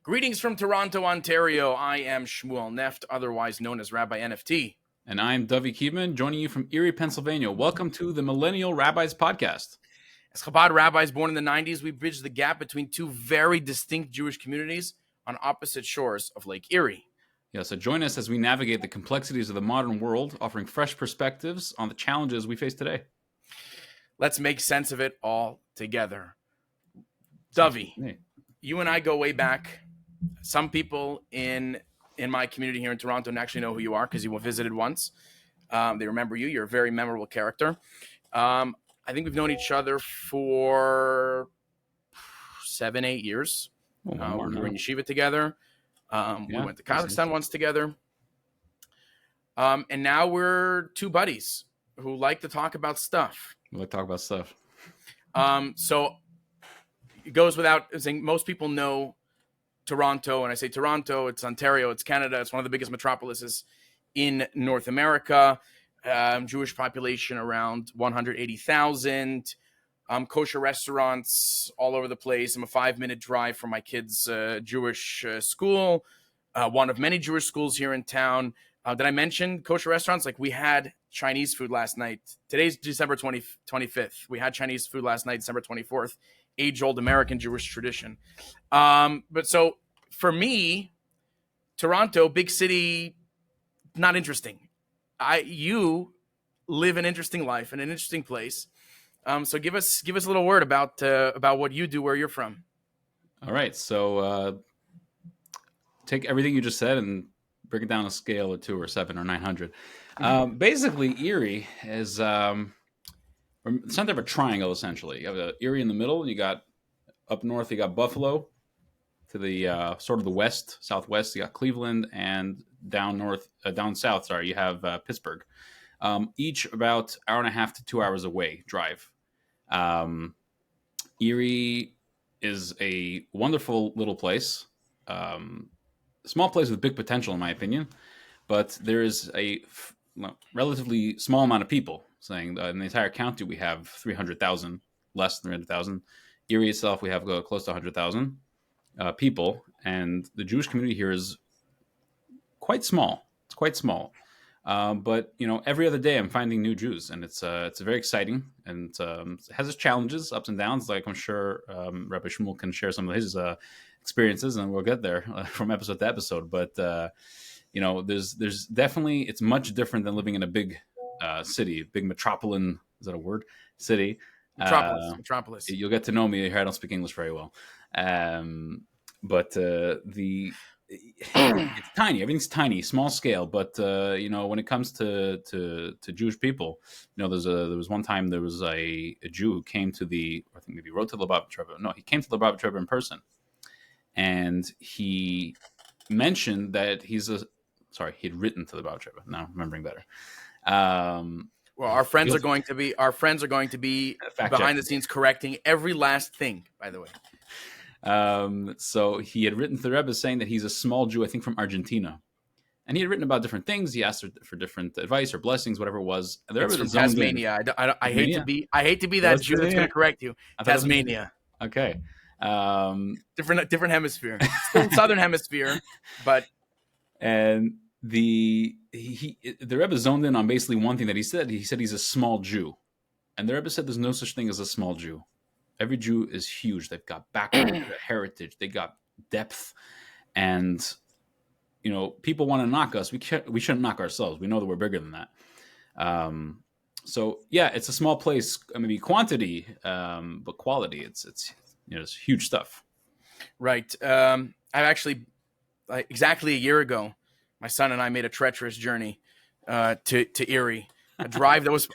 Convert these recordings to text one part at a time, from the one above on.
Greetings from Toronto, Ontario. I am Shmuel Neft, otherwise known as Rabbi NFT. And I'm Dovie Kivman, joining you from Erie, Pennsylvania. Welcome to the Millennial Rabbis Podcast. As Chabad rabbis born in the 90s, we bridged the gap between two very distinct Jewish communities on opposite shores of Lake Erie. Yeah, so join us as we navigate the complexities of the modern world, offering fresh perspectives on the challenges we face today. Let's make sense of it all together. Dovie, you and I go way back. Some people in my community here in Toronto actually know who you are because you visited once. They remember you. You're a very memorable character. I think we've known each other for 7-8 years. We were in Yeshiva together. We went to Kazakhstan once together. And now we're two buddies who like to talk about stuff. We like to talk about stuff. So it goes without saying, most people know Toronto. And I say Toronto, it's Ontario, it's Canada. It's one of the biggest metropolises in North America. Jewish population around 180,000. Kosher restaurants all over the place. I'm a 5-minute drive from my kids' Jewish school. One of many Jewish schools here in town. Did I mention kosher restaurants? Like, we had Chinese food last night. Today's December 25th. We had Chinese food last night, December 24th. Age-old American Jewish tradition. But so for me, Toronto, big city, not interesting. You live an interesting life in an interesting place. So give us a little word about what you do, where you're from. All right. So take everything you just said and break it down on a scale of 2 or 7 or 900. Basically, Erie is it's not of a triangle, essentially. You have Erie in the middle, and you got up north, you got Buffalo. To the sort of the southwest, you got Cleveland, and down south, you have Pittsburgh. Each about 1.5 to 2 hours away drive. Erie is a wonderful little place, small place with big potential, in my opinion. But there is a relatively small amount of people. Saying in the entire county we have 300,000, less than 300,000. Erie itself we have close to 100,000 people, and the Jewish community here is quite small. It's quite small, but every other day I'm finding new Jews, and it's very exciting, and it has its challenges, ups and downs. Like I'm sure Rabbi Shmuel can share some of his experiences, and we'll get there from episode to episode. But there's definitely, it's much different than living in a big city, big metropolitan, is that a word? City. Metropolis. You'll get to know me here. I don't speak English very well. But it's tiny. Everything's tiny, small scale. But when it comes to Jewish people, there was one time there was a Jew who came to I think maybe wrote to the Lubavitch Rebbe. No, he came to the Lubavitch Rebbe in person, and he mentioned that he'd written to the Lubavitch Rebbe. Now I'm remembering better. Well, our friends are going to be behind the scenes correcting every last thing, by the way. So he had written to the Rebbe saying that he's a small Jew, I think from Argentina. And he had written about different things. He asked for different advice or blessings, whatever it was. And the Rebbe from Tasmania. I hate to be that Jew that's going to correct you. Tasmania. Okay. Different hemisphere. Still Southern hemisphere, but and the Rebbe zoned in on basically one thing that he said. He said he's a small Jew. And the Rebbe said there's no such thing as a small Jew. Every Jew is huge. They've got background, they've got heritage, they got depth. And, people want to knock us. We shouldn't knock ourselves. We know that we're bigger than that. So, yeah, it's a small place, maybe quantity, but quality. It's huge stuff. Right. I've actually, exactly a year ago, my son and I made a treacherous journey to Erie. A drive that was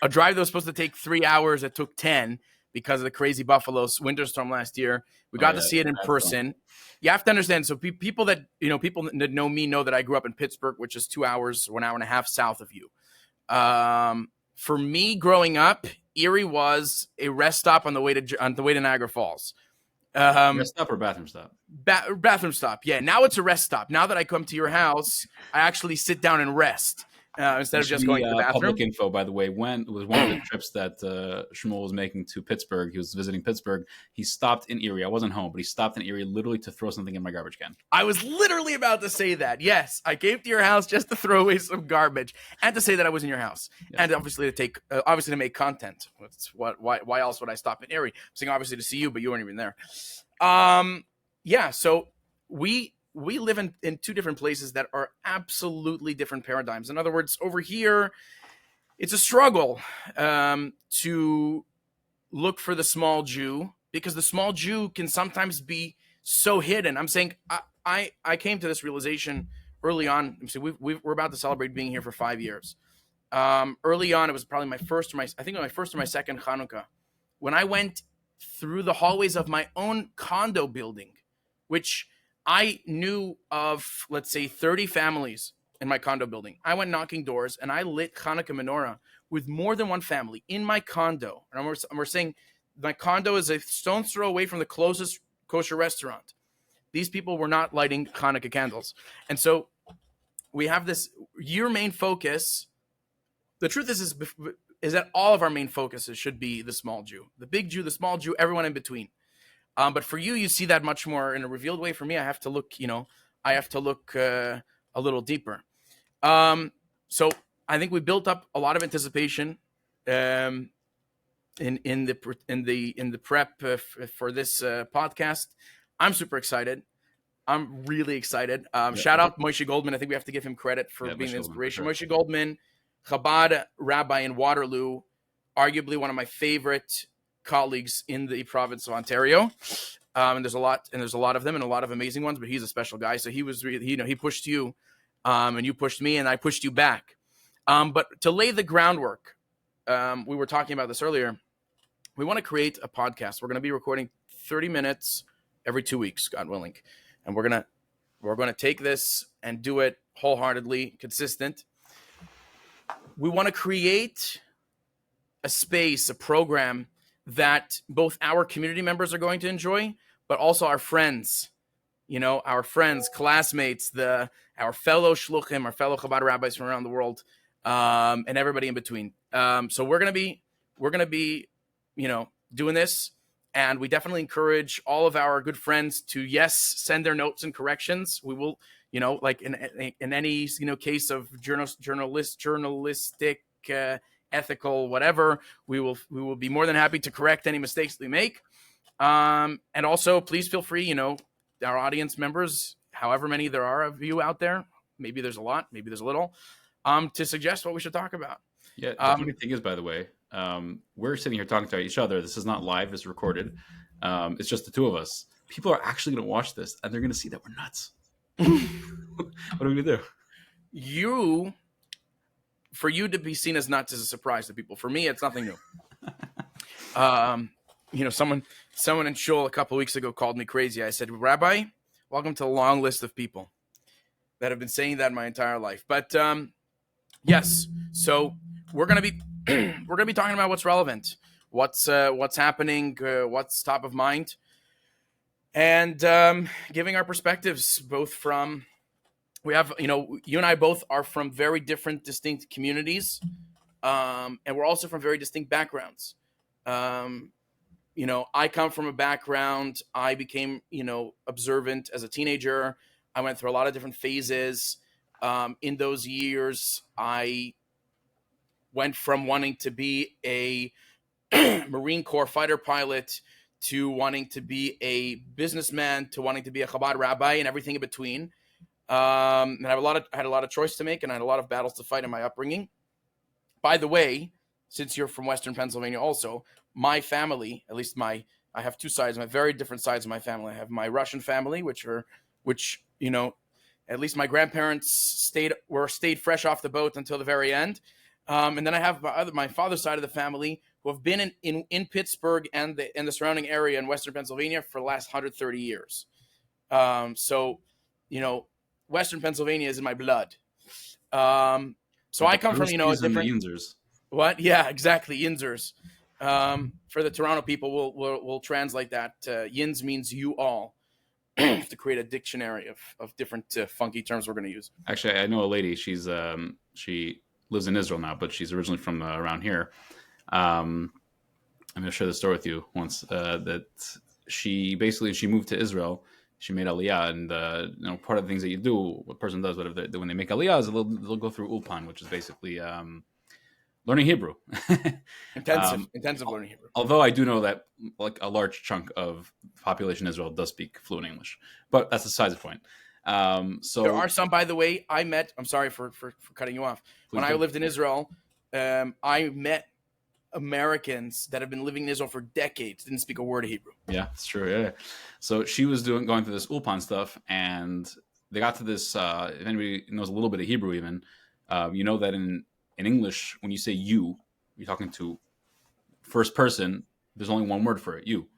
supposed to take 3 hours. It took 10 because of the crazy Buffalo winter storm last year. We got to see it in person. You have to understand. So people that know me know that I grew up in Pittsburgh, which is 2 hours, 1.5 hours south of you. For me, growing up, Erie was a rest stop on the way to Niagara Falls. Rest stop or bathroom stop? Bathroom stop. Yeah. Now it's a rest stop. Now that I come to your house, I actually sit down and rest. instead of just going to the bathroom. Public info, by the way, when it was one of the trips that Shmuel was making to Pittsburgh. He was visiting Pittsburgh. He stopped in Erie. I wasn't home, but he stopped in Erie literally to throw something in my garbage can. I was literally about to say that. Yes, I came to your house just to throw away some garbage and to say that I was in your house, and obviously to make content. Why else would I stop in Erie? I'm saying obviously to see you, but you weren't even there. So we live in two different places that are absolutely different paradigms. In other words, over here, it's a struggle to look for the small Jew, because the small Jew can sometimes be so hidden. I'm saying I came to this realization early on. So we're about to celebrate being here for 5 years. Early on, it was probably my first or my second Hanukkah, when I went through the hallways of my own condo building, which I knew of, let's say, 30 families in my condo building. I went knocking doors and I lit Hanukkah menorah with more than one family in my condo. And we're saying my condo is a stone's throw away from the closest kosher restaurant. These people were not lighting Hanukkah candles. And so we have this, your main focus. The truth is that all of our main focuses should be the small Jew, the big Jew, the small Jew, everyone in between. But for you see that much more in a revealed way. For me, I have to look, a little deeper. So I think we built up a lot of anticipation in the prep for this podcast. I'm super excited. I'm really excited. Shout out Moshe Goldman. I think we have to give him credit for being the inspiration. Moshe Goldman, Chabad rabbi in Waterloo, arguably one of my favorite colleagues in the province of Ontario. And there's a lot of them and a lot of amazing ones, but he's a special guy. So he was really, he pushed you, and you pushed me, and I pushed you back. But to lay the groundwork, we were talking about this earlier. We want to create a podcast. We're going to be recording 30 minutes every 2 weeks, God willing. And we're going to take this and do it wholeheartedly, consistent. We want to create a space, a program that both our community members are going to enjoy, but also our friends, our friends, classmates, our fellow shluchim, our fellow Chabad rabbis from around the world, and everybody in between. So we're gonna be, doing this, and we definitely encourage all of our good friends to send their notes and corrections. We will, like in any case of journalistic. Ethical, whatever, we will be more than happy to correct any mistakes we make. And also, please feel free, our audience members, however many there are of you out there, maybe there's a lot, maybe there's a little, to suggest what we should talk about. Yeah, the funny thing is, by the way, we're sitting here talking to each other. This is not live, it's recorded. It's just the two of us. People are actually going to watch this, and they're going to see that we're nuts. What are we going to do? For you to be seen as nuts is a surprise to people. For me, it's nothing new. Someone in Shul a couple of weeks ago called me crazy. I said, Rabbi, welcome to a long list of people that have been saying that my entire life. But yes, so we're gonna be talking about what's relevant, what's happening, what's top of mind, and giving our perspectives both from. We have, you and I both are from very different, distinct communities, and we're also from very distinct backgrounds. I come from a background, I became, observant as a teenager. I went through a lot of different phases. In those years, I went from wanting to be a Marine Corps fighter pilot to wanting to be a businessman to wanting to be a Chabad rabbi and everything in between. And I had a lot of choice to make, and I had a lot of battles to fight in my upbringing. By the way, since you're from Western Pennsylvania also, my family, at least I have two sides, my very different sides of my family. I have my Russian family, which at least my grandparents stayed fresh off the boat until the very end. And then I have my father's side of the family who have been in Pittsburgh and the surrounding area in Western Pennsylvania for the last 130 years. Western Pennsylvania is in my blood. So I come from, a different... Yinzers. What? Yeah, exactly. Yinzers. For the Toronto people, we'll translate that. Yins means you all. To create a dictionary of different funky terms we're going to use. Actually, I know a lady. She's she lives in Israel now, but she's originally from around here. I'm going to share the story with you once. That she moved to Israel. She made Aliyah, and part of the things that you do, what person does, whatever, when they make Aliyah, is they'll go through Ulpan, which is basically learning Hebrew. Intensive learning Hebrew. Although I do know that like a large chunk of the population in Israel does speak fluent English, but that's besides the point. So there are some, by the way, I met. I'm sorry for cutting you off. When I lived in Israel, I met Americans that have been living in Israel for decades, didn't speak a word of Hebrew. Yeah, it's true. Yeah. So she was going through this Ulpan stuff, and they got to this. If anybody knows a little bit of Hebrew, even you know that in English, when you say you're talking to first person. There's only one word for it, you.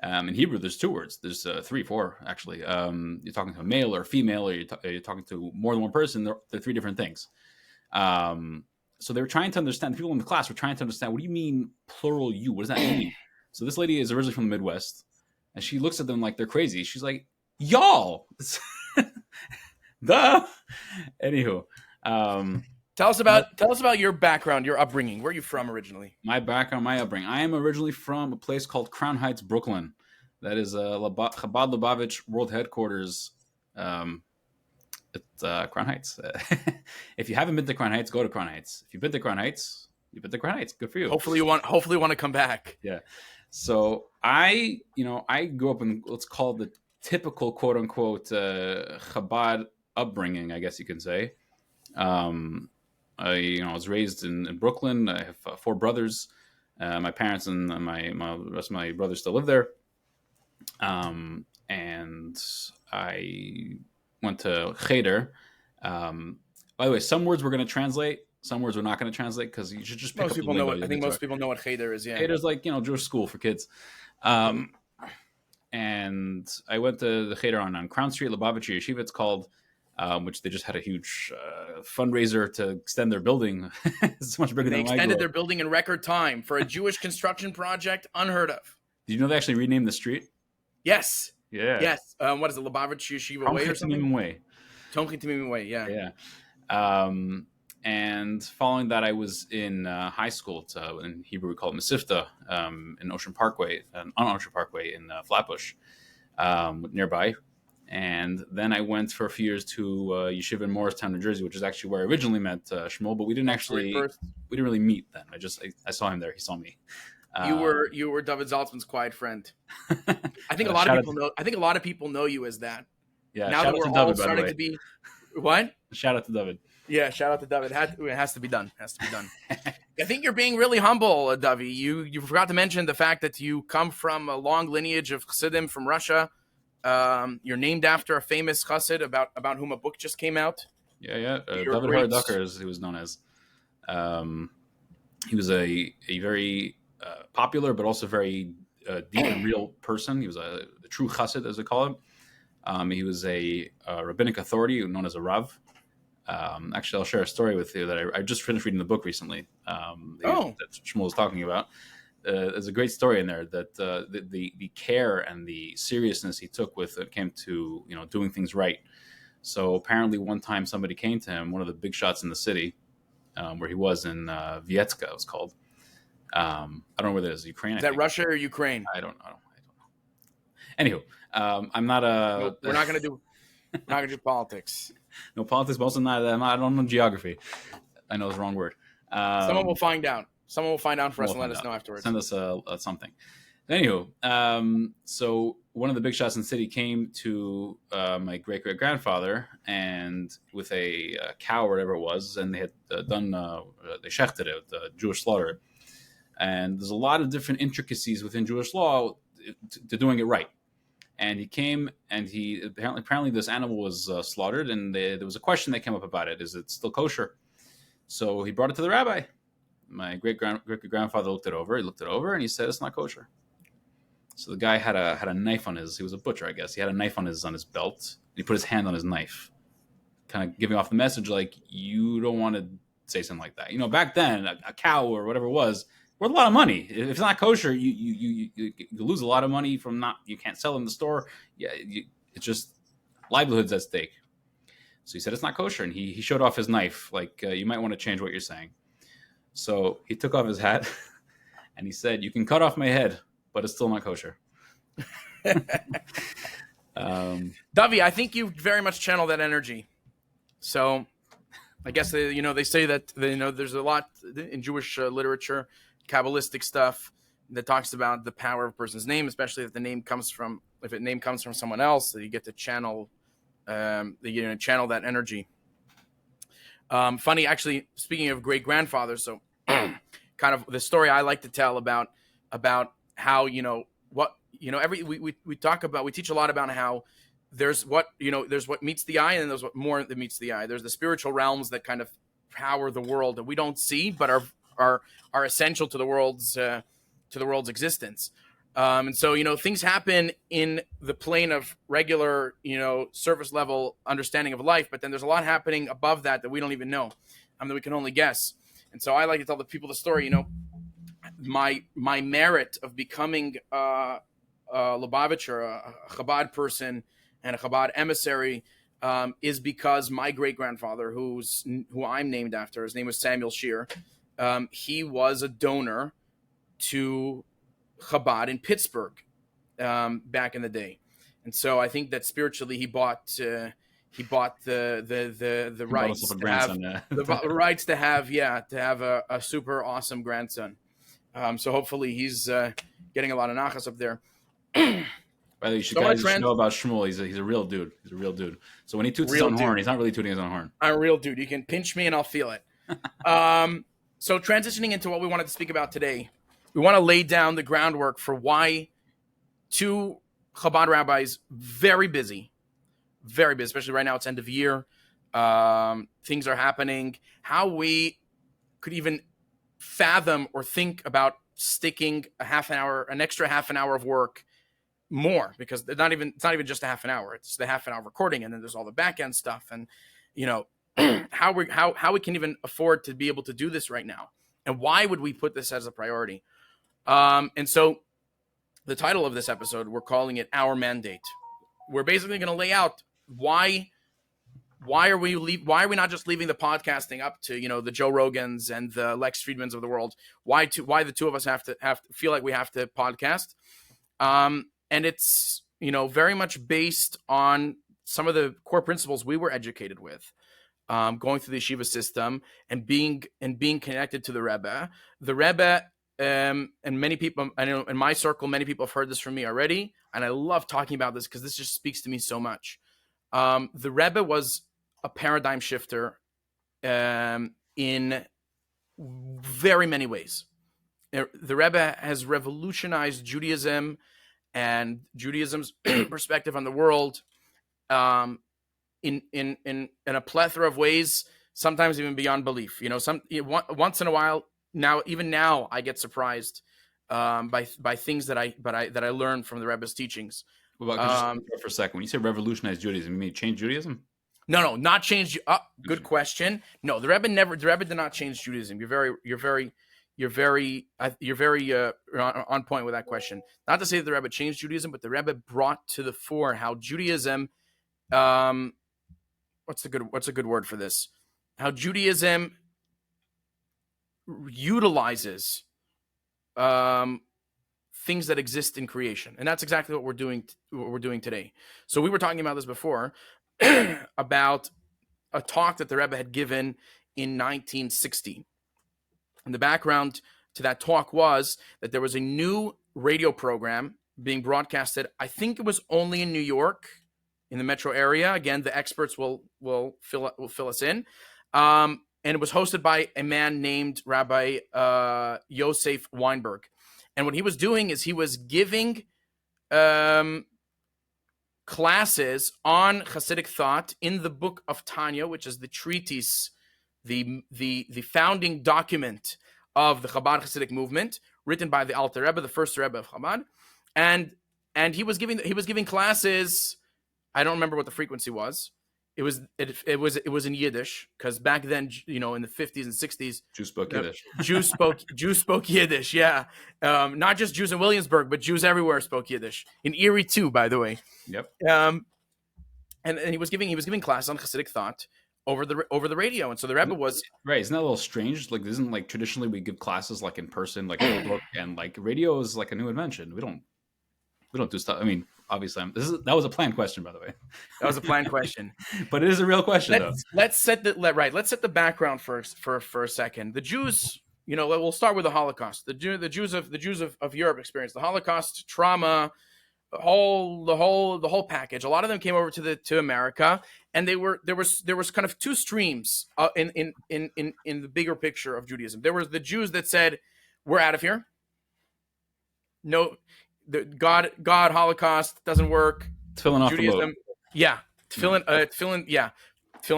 In Hebrew, there's two words. There's 3, 4 actually. You're talking to a male or a female, or you're talking to more than one person. They're 3 different things. So they were trying to understand. The people in the class were trying to understand. What do you mean plural you? What does that mean? So this lady is originally from the Midwest, and she looks at them like they're crazy. She's like, "Y'all, duh." Anywho, tell us about your background, your upbringing. Where are you from originally? My background, my upbringing. I am originally from a place called Crown Heights, Brooklyn. That is Chabad Lubavitch World Headquarters. At Crown Heights. If you haven't been to Crown Heights, go to Crown Heights. If you've been to Crown Heights, you've been to Crown Heights. Good for you. Hopefully you want to come back. Yeah. So I grew up in, let's call it the typical quote unquote Chabad upbringing, I guess you can say. I was raised in Brooklyn. I have 4 brothers. My parents and my rest of my brothers still live there. And I went to Cheder. By the way, some words we're going to translate. Some words we're not going to translate because you should just pick most up people the know. lingo. I think most people know what Cheder is. Yeah, Cheder's like Jewish school for kids. And I went to the Cheder on Crown Street, Lubavitcher Yeshiva. It's called, which they just had a huge fundraiser to extend their building. It's much bigger than they extended their building in record time for a Jewish construction project, unheard of. Did you know they actually renamed the street? Yes. Yeah. Yes. What is it? Lubavitch Yeshiva Way or something? Tomchei Tamimim Way. Yeah. Yeah. And following that, I was in high school. In Hebrew, we call it Mesivta, in Ocean Parkway, on Ocean Parkway in Flatbush, nearby. And then I went for a few years to Yeshiva in Morristown, New Jersey, which is actually where I originally met Shmuel, but we didn't really meet then. I saw him there. He saw me. You were David Zaltzman's quiet friend. I think a lot of people know you as that. Yeah. Now that we're all starting to be, what? Shout out to David. Yeah, shout out to David. It has to be done. I think you're being really humble, Dovie. You forgot to mention the fact that you come from a long lineage of Chassidim from Russia. You're named after a famous Chassid about whom a book just came out. Yeah. David Haraducker, as he was known as. He was a very popular, but also very deep and real person. He was a true chassid, as they call him. He was a rabbinic authority known as a Rav. Actually, I'll share a story with you that I just finished reading the book recently. That Shmuel was talking about. There's a great story in there that the care and the seriousness he took with it came to doing things right. So apparently, one time somebody came to him, one of the big shots in the city, where he was in Vietska, it was called. I don't know where that is. Ukraine. Is that Russia or Ukraine? I don't know. Anywho, I'm not a. We're not going to do politics. No politics, but also not. I don't know geography. I know it's the wrong word. Someone will find out. Someone will find out for us and let us know afterwards. Send us something. Anywho, so one of the big shots in the city came to my great-great-grandfather and with a cow or whatever it was, and they had done they shechted it, Jewish slaughter. And there's a lot of different intricacies within Jewish law to doing it right. And he came, and he apparently this animal was slaughtered, and there was a question that came up about it: is it still kosher? So he brought it to the rabbi. My great-grandfather looked it over. He looked it over, and he said it's not kosher. So the guy had a knife on his. He was a butcher, I guess. He had a knife on his belt. He put his hand on his knife, kind of giving off the message like, you don't want to say something like that. Back then, a cow or whatever it was worth a lot of money. If it's not kosher, you lose a lot of money from you can't sell in the store. Yeah, it's just livelihoods at stake. So he said, it's not kosher. And he showed off his knife. Like, you might want to change what you're saying. So he took off his hat and he said, you can cut off my head, but it's still not kosher. Dovie, I think you very much channel that energy. So I guess they say that there's a lot in Jewish literature, Kabbalistic stuff that talks about the power of a person's name, especially if the name comes from someone else, so you get to channel channel that energy. Funny, actually, speaking of great grandfathers, so kind of the story I like to tell about how we teach a lot about how there's what meets the eye, and there's what more that meets the eye. There's the spiritual realms that kind of power the world that we don't see, but are essential to the world's existence. And so things happen in the plane of regular surface level understanding of life, but then there's a lot happening above that we don't even know, that we can only guess. And so I like to tell the people the story. My merit of becoming a Lubavitcher, a Chabad person, and a Chabad emissary is because my great grandfather, who I'm named after, his name was Samuel Shear. He was a donor to Chabad in Pittsburgh back in the day, and so I think that spiritually he bought the rights to have a super awesome grandson. So hopefully he's getting a lot of nachas up there. By the way, you should know about Shmuel. He's a real dude. He's a real dude. So when he toots his own horn, he's not really tooting his own horn. I'm a real dude. You can pinch me and I'll feel it. So transitioning into what we wanted to speak about today, we want to lay down the groundwork for why two Chabad rabbis, very busy, especially right now, it's end of year. Things are happening. How we could even fathom or think about sticking an extra half an hour of work more, because it's not even just a half an hour. It's the half an hour recording, and then there's all the back end stuff, and how we can even afford to be able to do this right now, and why would we put this as a priority? And so the title of this episode, we're calling it Our Mandate. We're basically going to lay out why are we not just leaving the podcasting up to the Joe Rogans and the Lex Friedmans of the world? Why the two of us have to feel like we have to podcast? And it's very much based on some of the core principles we were educated with, going through the Yeshiva system and being connected to the Rebbe. The Rebbe, and many people, I know in my circle, many people have heard this from me already, and I love talking about this because this just speaks to me so much. The Rebbe was a paradigm shifter in very many ways. The Rebbe has revolutionized Judaism and Judaism's perspective on the world in a plethora of ways, sometimes even beyond belief. Once in a while, now I get surprised by things that I learned from the Rebbe's teachings. Well, just for a second, when you say revolutionize Judaism, you mean change Judaism? No, not change. Good question. No, the Rebbe did not change Judaism. You're very on point with that question. Not to say that the Rebbe changed Judaism, but the Rebbe brought to the fore how Judaism, what's a good word for this? How Judaism utilizes things that exist in creation, and that's exactly what we're doing today. So we were talking about this before about a talk that the Rebbe had given in 1960. And the background to that talk was that there was a new radio program being broadcasted. I think it was only in New York, in the metro area. Again, the experts will fill us in. And it was hosted by a man named Rabbi Yosef Weinberg. And what he was doing is he was giving classes on Hasidic thought in the book of Tanya, which is the treatise, the founding document of the Chabad Hasidic movement, written by the Alter Rebbe, the first Rebbe of Chabad, and he was giving classes. I don't remember what the frequency was. It was in Yiddish, because back then, in the 50s and 60s, Jews spoke Yiddish. Jews spoke Yiddish. Yeah, not just Jews in Williamsburg, but Jews everywhere spoke Yiddish. In Erie too, by the way. Yep. and he was giving class on Hasidic thought over the radio. And so the Rebbe was right. Isn't that a little strange? Like, isn't like traditionally we give classes like in person, like in a book, and like radio is like a new invention. We don't do stuff. I mean, obviously, that was a planned question, by the way. That was a planned question, but it is a real question. Let's set the background first for a second. The Jews, we'll start with the Holocaust. The Jews of Europe experienced the Holocaust, trauma, the whole package. A lot of them came over to America, and there was kind of two streams in the bigger picture of Judaism. There was the Jews that said, "We're out of here. No, the God Holocaust doesn't work." Filling off Judaism, the boat. Yeah, filling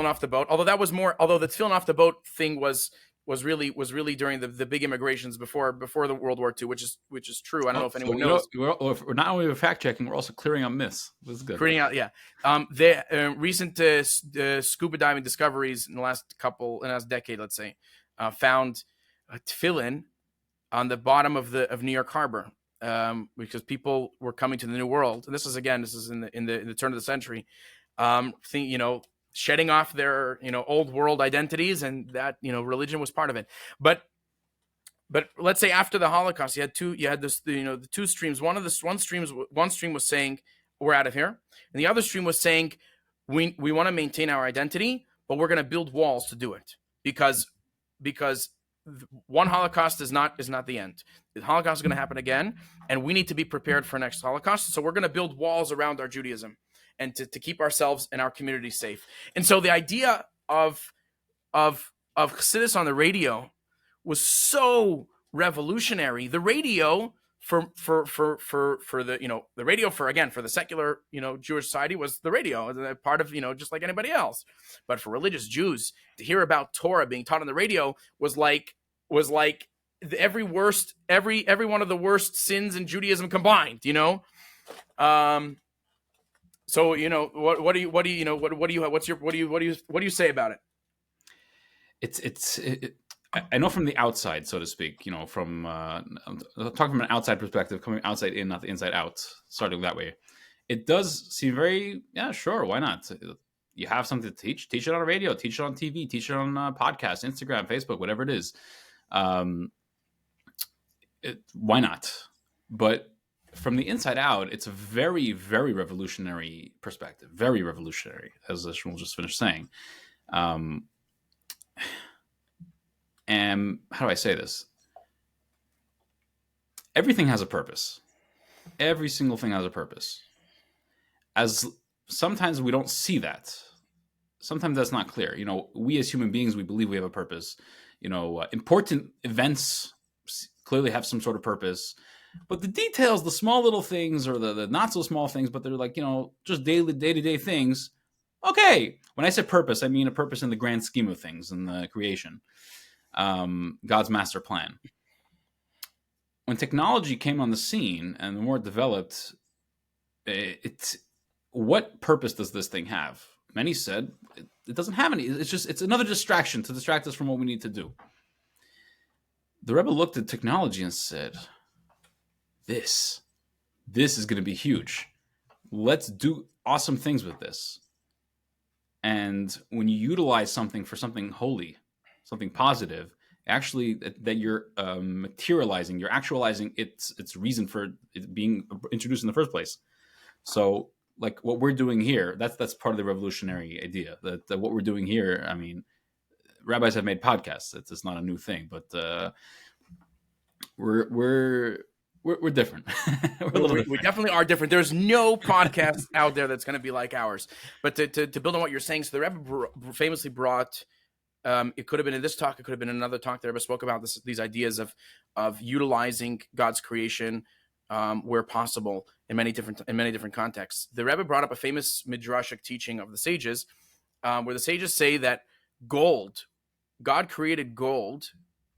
off the boat. Although the filling off the boat thing was really during the big immigrations before the World War II, which is true. I don't know if anyone knows. We're not only fact checking, we're also clearing up myths. This is good. Clearing out, yeah. The recent scuba diving discoveries in the last decade, let's say, found a tefillin on the bottom of New York Harbor, because people were coming to the New World, and this is in the turn of the century. Shedding off their old world identities, and that religion was part of it. But let's say after the Holocaust, you had the two streams. One stream was saying we're out of here, and the other stream was saying we want to maintain our identity, but we're going to build walls to do it because one Holocaust is not the end. The Holocaust is going to happen again, and we need to be prepared for next Holocaust. So we're going to build walls around our Judaism and to keep ourselves and our community safe. And so the idea of Chassidus on the radio was so revolutionary. The radio for the radio for the secular Jewish society was the radio, part of just like anybody else. But for religious Jews, to hear about Torah being taught on the radio was like every one of the worst sins in Judaism combined. So what do you say about it? I know from the outside, so to speak, from talking from an outside perspective, coming outside in, not the inside out, starting that way. It does seem very, sure, why not? You have something to teach it on radio, teach it on TV, teach it on podcast, Instagram, Facebook, whatever it is. Why not? But from the inside out, it's a very, very revolutionary perspective. Very revolutionary, as Shmuel just finished saying. And how do I say this? Everything has a purpose. Every single thing has a purpose. As sometimes we don't see that. Sometimes that's not clear. We as human beings, we believe we have a purpose. Important events clearly have some sort of purpose. But the details, the small little things, or the not so small things, but they're like, just day-to-day things. Okay. When I say purpose, I mean a purpose in the grand scheme of things, in the creation. God's master plan. When technology came on the scene and the more it developed, what purpose does this thing have? Many said it doesn't have any. It's another distraction to distract us from what we need to do. The Rebbe looked at technology and said, this is going to be huge. Let's do awesome things with this. And when you utilize something for something holy, something positive, actually that you're materializing, you're actualizing its reason for it being introduced in the first place. So like what we're doing here, that's part of the revolutionary idea that what we're doing here. I mean, rabbis have made podcasts. It's not a new thing, but we're different. We definitely are different. There's no podcast out there that's going to be like ours. But to build on what you're saying, so the Rebbe famously brought. It could have been in this talk. It could have been in another talk. The Rebbe spoke about these ideas of utilizing God's creation where possible in many different contexts. The Rebbe brought up a famous midrashic teaching of the sages, where the sages say that God created gold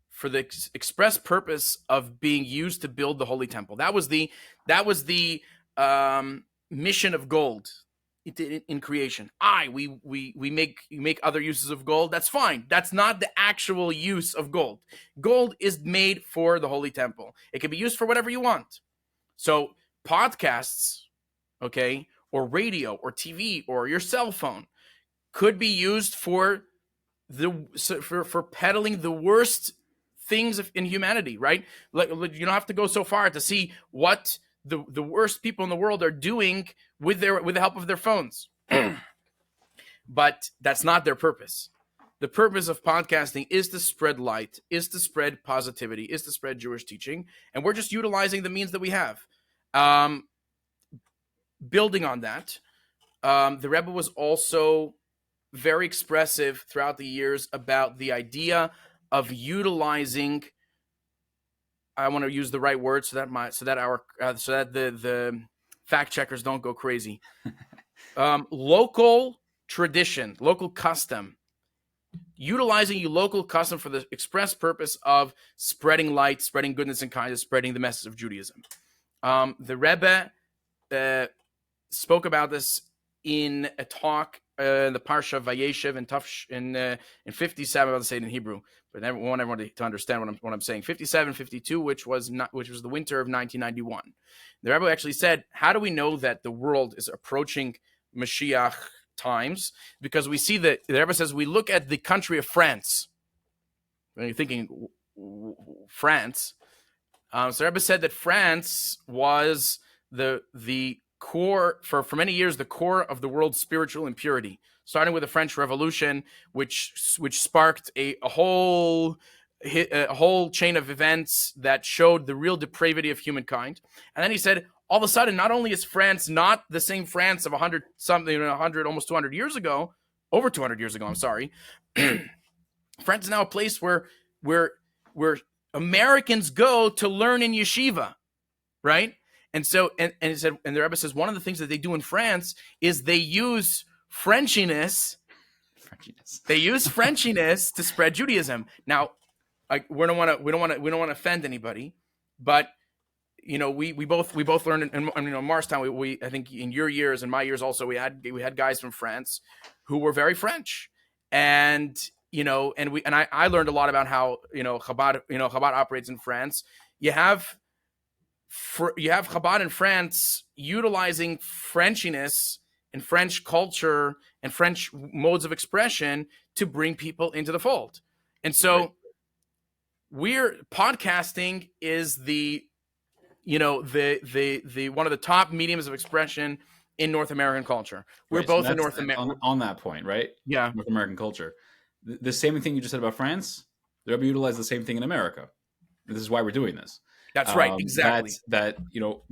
for the express purpose of being used to build the holy temple. That was the mission of gold in creation. We make other uses of gold. That's fine. That's not the actual use of gold. Gold is made for the holy temple. It can be used for whatever you want. So podcasts, okay, or radio or TV or your cell phone could be used for peddling the worst things in humanity, right? Like, you don't have to go so far to see what the worst people in the world are doing with the help of their phones. But that's not their purpose. The purpose of podcasting is to spread light, is to spread positivity, is to spread Jewish teaching, and we're just utilizing the means that we have. Building on that, the Rebbe was also very expressive throughout the years about the idea of utilizing. I want to use the right word so that the fact checkers don't go crazy. Local tradition, local custom, utilizing local custom for the express purpose of spreading light, spreading goodness and kindness, spreading the message of Judaism. The Rebbe spoke about this in a talk in the Parsha Vayeshev in 57. I'll say it in Hebrew, but I want everyone to understand what I'm saying. 57, 52, which was the winter of 1991. The Rebbe actually said, "How do we know that the world is approaching Mashiach times? Because we see that the Rebbe says we look at the country of France. When you're thinking France, so the Rebbe said that France was the core for many years, the core of the world's spiritual impurity, starting with the French Revolution, which sparked a whole chain of events that showed the real depravity of humankind. And then he said, all of a sudden, not only is France not the same France of 100 almost 200 years ago, over 200 years ago, I'm sorry. France is now a place where Americans go to learn in yeshiva, right? And so, and he said, and the Rebbe says one of the things that they do in France is they use Frenchiness. They use Frenchiness to spread Judaism. Now, we don't want to offend anybody, but we both learned in Morristown. We I think in your years and my years also we had guys from France who were very French, and I learned a lot about how Chabad operates in France. You have Chabad in France utilizing Frenchiness and French culture and French modes of expression to bring people into the fold. And so podcasting is the one of the top mediums of expression in North American culture. We're both in North America. On that point, right? Yeah. North American culture. The same thing you just said about France, the Rebbe utilized the same thing in America. This is why we're doing this. That's right, exactly. That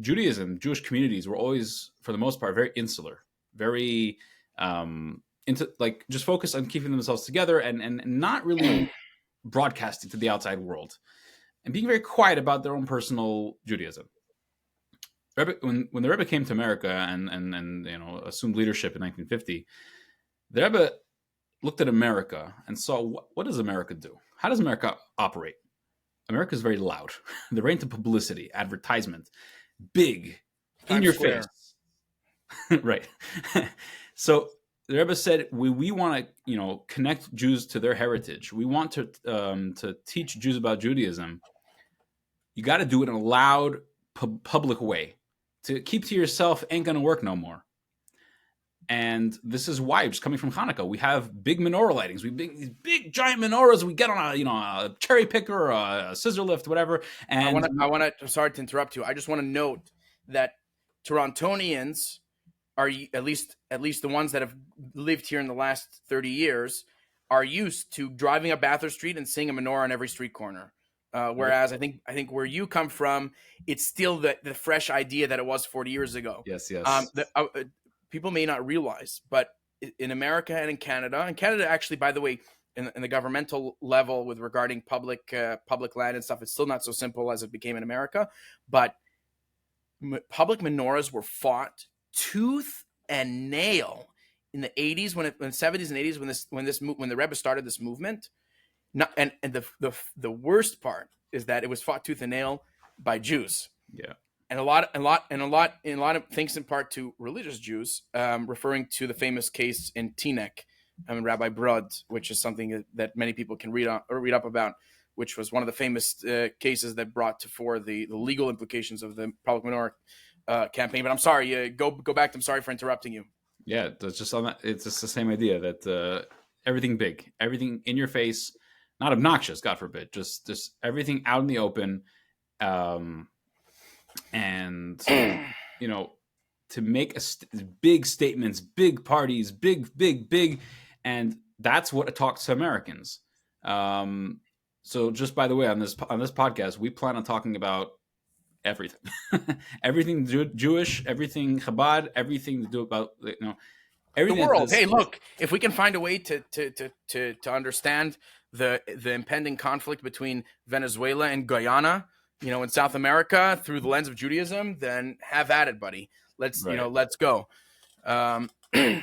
Judaism, Jewish communities were always, for the most part, very insular, very just focused on keeping themselves together and not really broadcasting to the outside world, and being very quiet about their own personal Judaism. Rebbe, when the Rebbe came to America and assumed leadership in 1950, the Rebbe looked at America and saw what does America do? How does America operate? America is very loud. They're very into publicity, advertisement, big, in your face. Right. So the Rebbe said, we want to, connect Jews to their heritage. We want to teach Jews about Judaism. You got to do it in a loud, public way. To keep to yourself ain't going to work no more. And this is why, just coming from Hanukkah, we have big menorah lightings. These big giant menorahs. We get on a cherry picker or a scissor lift, whatever. And I want to. I'm sorry to interrupt you. I just want to note that Torontonians are at least the ones that have lived here in the last 30 years are used to driving up Bathurst Street and seeing a menorah on every street corner. Whereas I think where you come from, it's still the fresh idea that it was 40 years ago. Yes. People may not realize, but in America and in Canada actually, by the way, in the governmental level with regarding public land and stuff, it's still not so simple as it became in America. But public menorahs were fought tooth and nail in the 80s, when the 70s and 80s, when the Rebbe started this movement. And the worst part is that it was fought tooth and nail by Jews. Yeah. And a lot of thanks in part to religious Jews, referring to the famous case in Teaneck, Rabbi Brod, which is something that many people can read up about, which was one of the famous cases that brought to fore the legal implications of the public menorah campaign. But I'm sorry. Go back. I'm sorry for interrupting you. Yeah, it's just it's just the same idea that everything big, everything in your face, not obnoxious, God forbid, just everything out in the open, and to make big statements, big parties, big, and that's what talks to Americans. So just by the way, on this podcast, we plan on talking about everything, everything Jewish, everything Chabad, everything to do about everything. The world. Hey, look, if we can find a way to understand the impending conflict between Venezuela and Guyana, in South America through the lens of Judaism, then have at it, buddy. Let's let's go. We've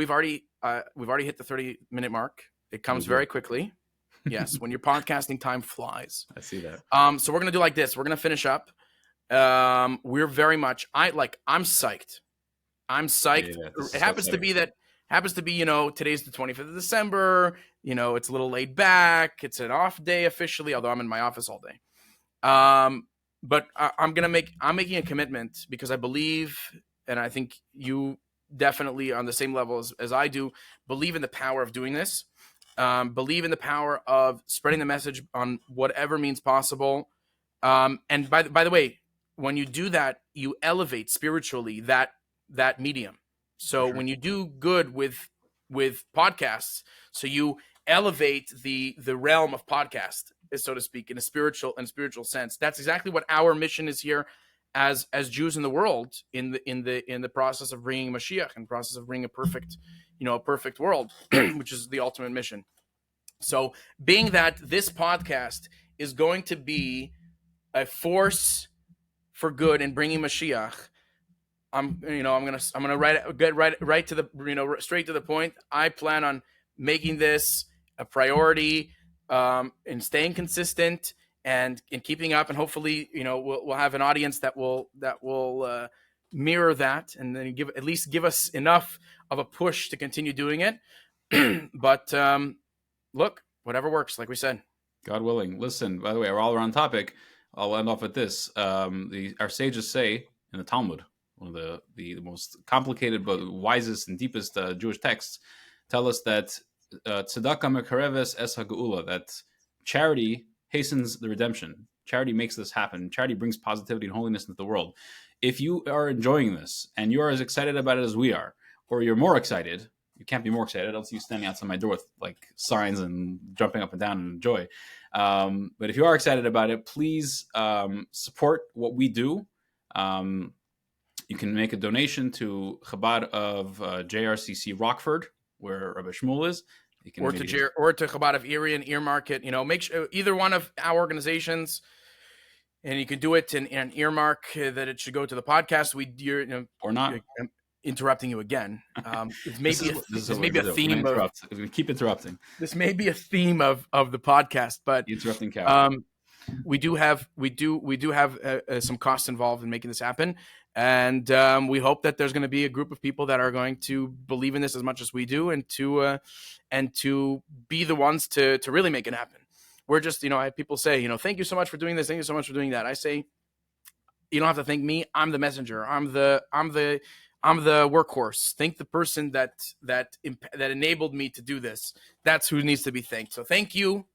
already hit the 30-minute mark. It comes very quickly. Yes, when your podcasting time flies. I see that. So we're gonna do like this. We're gonna finish up. We're very much. I'm psyched. I'm psyched. Yeah, it happens to be today's the 25th of December. It's a little laid back. It's an off day officially, although I'm in my office all day. But I'm making a commitment because I believe, and I think you definitely on the same level as I do, believe in the power of doing this. Believe in the power of spreading the message on whatever means possible. And by the way, when you do that, you elevate spiritually that medium. So when you do good with podcasts, so you elevate the realm of podcast, so to speak, in a spiritual sense. That's exactly what our mission is here as Jews in the world, in the process of bringing Mashiach, and process of bringing a perfect world, which is the ultimate mission. So being that this podcast is going to be a force for good in bringing Mashiach, I'm gonna get right to the straight to the point. I plan on making this a priority, and staying consistent and in keeping up, and hopefully we'll have an audience that will mirror that, and then give us enough of a push to continue doing it. But look, whatever works, like we said. God willing. Listen, by the way, while we're on topic, I'll end off with this. Our sages say in the Talmud, one of the most complicated but wisest and deepest Jewish texts, tell us that tzedakah mekareves es ha'geula, that charity hastens the redemption. Charity makes this happen. Charity brings positivity and holiness into the world. If you are enjoying this and you are as excited about it as we are, or you're more excited, you can't be more excited. I don't see you standing outside my door with like signs and jumping up and down in joy. But if you are excited about it, please support what we do. You can make a donation to Chabad of JRCC Rockford, where Rebbe Shmuel is. You can or to Chabad of Erie and earmark it. Make sure either one of our organizations, and you can do it in an earmark that it should go to the podcast. Or not. Interrupting you again. This may be a theme of we keep interrupting. This may be a theme of the podcast, but interrupting Cal. We do have some costs involved in making this happen, and we hope that there's going to be a group of people that are going to believe in this as much as we do, and to be the ones to really make it happen. We're just, I have people say, thank you so much for doing this, thank you so much for doing that. I say, you don't have to thank me. I'm the messenger. I'm the workhorse. Thank the person that enabled me to do this. That's who needs to be thanked. So thank you,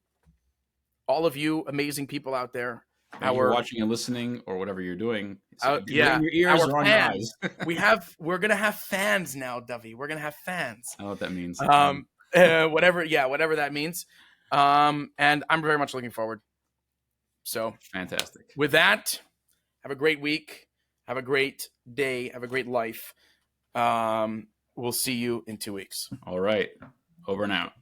all of you amazing people out there. You're watching and listening, or whatever you're doing. Your ears are on your eyes. We're gonna have fans now, Dovie. We're gonna have fans. I know what that means. Whatever that means. And I'm very much looking forward. So fantastic. With that, have a great week. Have a great day. Have a great life. We'll see you in 2 weeks. All right. Over and out.